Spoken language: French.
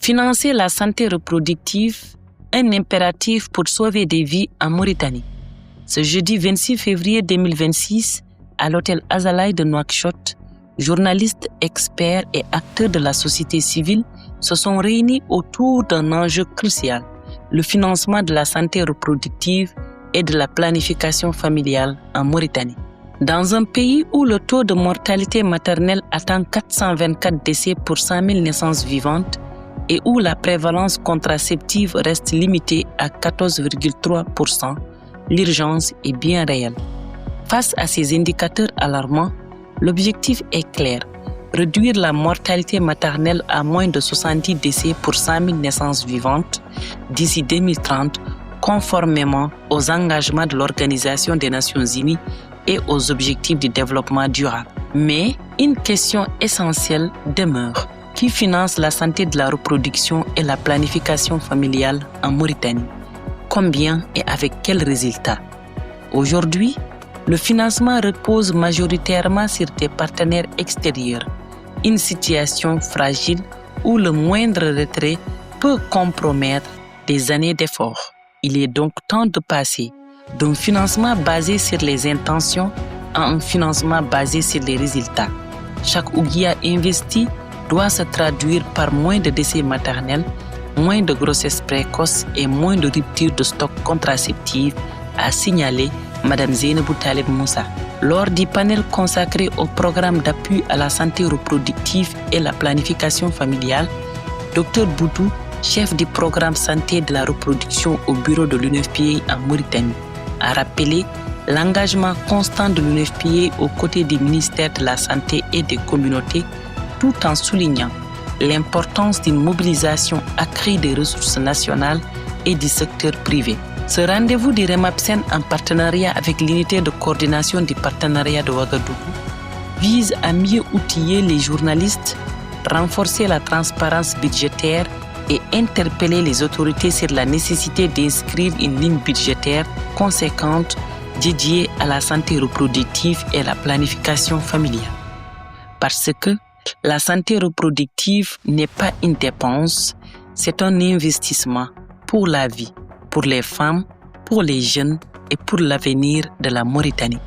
Financer la santé reproductive, un impératif pour sauver des vies en Mauritanie. Ce jeudi 26 février 2026, à l'hôtel Azalaï de Nouakchott, journalistes, experts et acteurs de la société civile se sont réunis autour d'un enjeu crucial, le financement de la santé reproductive et de la planification familiale en Mauritanie. Dans un pays où le taux de mortalité maternelle atteint 424 décès pour 100 000 naissances vivantes et où la prévalence contraceptive reste limitée à 14,3%, l'urgence est bien réelle. Face à ces indicateurs alarmants, l'objectif est clair, réduire la mortalité maternelle à moins de 70 décès pour 100 000 naissances vivantes d'ici 2030, conformément aux engagements de l'Organisation des Nations Unies et aux objectifs du développement durable. Mais une question essentielle demeure. Qui finance la santé de la reproduction et la planification familiale en Mauritanie? Combien et avec quels résultats? Aujourd'hui, le financement repose majoritairement sur des partenaires extérieurs, une situation fragile où le moindre retrait peut compromettre des années d'efforts. Il est donc temps de passer d'un financement basé sur les intentions à un financement basé sur les résultats. Chaque ouguiya investi doit se traduire par moins de décès maternels, moins de grossesses précoces et moins de ruptures de stock contraceptifs, a signalé Mme Zeynabou Taleb Moussa. Lors du panel consacré au programme d'appui à la santé reproductive et la planification familiale, Dr Boutou, chef du programme santé de la reproduction au bureau de l'UNFPA en Mauritanie, a rappelé l'engagement constant de l'UNFPA aux côtés du ministère de la Santé et des communautés, tout en soulignant l'importance d'une mobilisation accrue des ressources nationales et du secteur privé. Ce rendez-vous du REMAPSEN en partenariat avec l'unité de coordination du partenariat de Ouagadougou vise à mieux outiller les journalistes, renforcer la transparence budgétaire et interpeller les autorités sur la nécessité d'inscrire une ligne budgétaire conséquente dédiée à la santé reproductive et la planification familiale. Parce que la santé reproductive n'est pas une dépense, c'est un investissement pour la vie, pour les femmes, pour les jeunes et pour l'avenir de la Mauritanie.